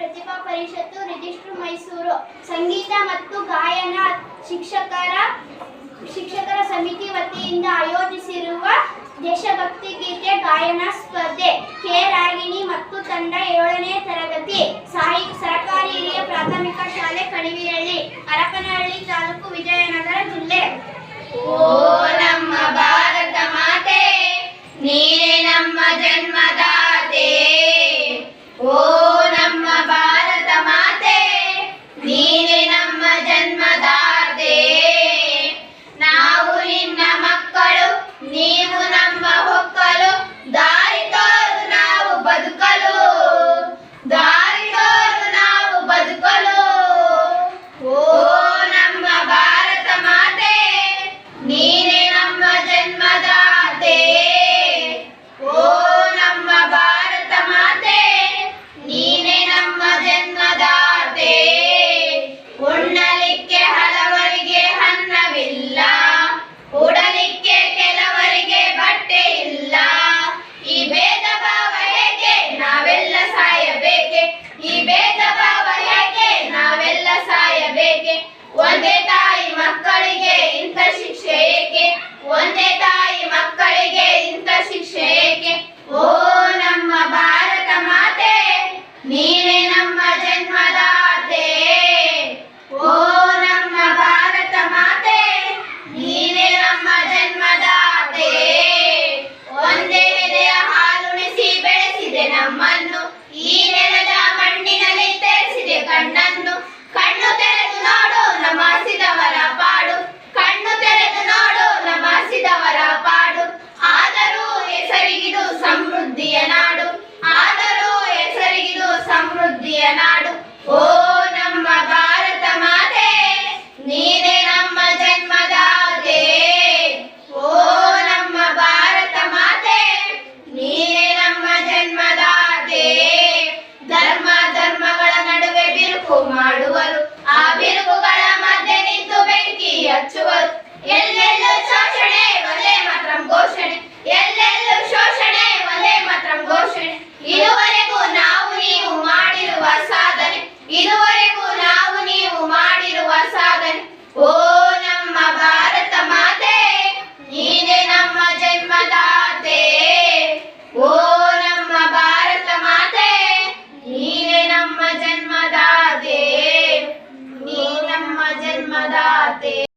ಪ್ರತಿಭಾ ಪರಿಷತ್ತು register Mysuru ಸಂಗೀತ ಮತ್ತು ಗಾಯನ ಶಿಕ್ಷಕರ ಸಮಿತಿ ವತಿಯಿಂದ ಆಯೋಜಿಸಿರುವ ದೇಶಭಕ್ತಿ ಗೀತೆ ಗಾಯನ ಸ್ಪರ್ಧೆ ಕೆ ರಾಗಿಣಿ ಮತ್ತು ತಂಡ 7ನೇ ತರಗತಿ ಸರ್ಕಾರಿ ಹಿರಿಯ ಪ್ರಾಥಮಿಕ ಶಾಲೆ ಕಣಿವಿಹಳ್ಳಿ ಹರಪನಹಳ್ಳಿ ತಾಲೂಕು ವಿಜಯನಗರ ಜಿಲ್ಲೆ. ಓ ನಮ್ಮ ಭಾರತ ಮಾತೆ ನೀನೇ ನಮ್ಮ ಜನ್ಮದಾತೆ, ಓ ನಮ್ಮ ಭಾರತ ಮಾತೆ ನೀನೇ ನಮ್ಮ ಜನ್ಮದಾತೆ. ನಾವು ನಿನ್ನ ಮಕ್ಕಳು, ನೀವು ನಮ್ಮ ಹೊಕ್ಕಲು, ದಾರಿ ತೋರು ನಾವು ಬದುಕಲು, ದಾರಿ ತೋರು ನಾವು ಬದುಕಲು. ಓ ನಮ್ಮ ಭಾರತ ಮಾತೆ ನೀನೇ ನಮ್ಮ ಜನ್ಮದಾತೆ, ಓ ನಮ್ಮ ಭಾರತ ಮಾತೆ ನೀನೇ ನಮ್ಮ ಜನ್ಮದಾತೆ. ಉಣ್ಣಲಿಕ್ಕೆ ಹಲವರಿಗೆ ಅನ್ನವಿಲ್ಲ, ಉಡಲಿಕ್ಕೆ ಕೆಲವರಿಗೆ ಬಟ್ಟೆ ಇಲ್ಲ. ಈ ಭೇದ ಭಾವ ಹೇಗೆ, ನಾವೆಲ್ಲ ಸಾಯಬೇಕೆ? ಈ ಭೇದ ಭಾವ ಹೇಗೆ, ನಾವೆಲ್ಲ ಸಾಯಬೇಕೆ? ಒಂದೇ ತಾಯಿ ಮಕ್ಕಳಿಗೆ ಇಂಥ ಶಿಕ್ಷೆ ಏಕೆ? ಒಂದೇ ತಾಯಿ ಮಕ್ಕಳಿಗೆ ಇಂಥ ಶಿಕ್ಷೆ ಏಕೆ? ಓ ನಮ್ಮ ಭಾರತ ಮಾತೆ ನೀನೇ ನಮ್ಮ ಜನ್ಮದಾತೆ, ಓ ನಮ್ಮ ಭಾರತ ಮಾತೆ ನೀನೇ ನಮ್ಮ ಜನ್ಮದಾತೆ. ಒಂದೇ ಎದೆಯ ಹಾಲುಣಿಸಿ ಬೆಳೆಸಿದೆ ನಮ್ಮನ್ನು, ಈ ನೆಲದ ಮಣ್ಣಿನಲ್ಲಿ ತೆರೆಸಿದೆ ಕಣ್ಣನ್ನು. ಕಣ್ಣು ತೆರೆದು ನೋಡು ನಮಾಸಿದವರ ಪಾಡು, ಕಣ್ಣು ತೆರೆದು ನೋಡು ನಮಾಸಿದವರ ಪಾಡು. ಆದರೂ ಹೆಸರಿಗಿದು ಸಮೃದ್ಧಿಯ ನಾಡು, ಆದರೂ ಹೆಸರಿಗಿದು ಸಮೃದ್ಧಿಯ ನಾಡು.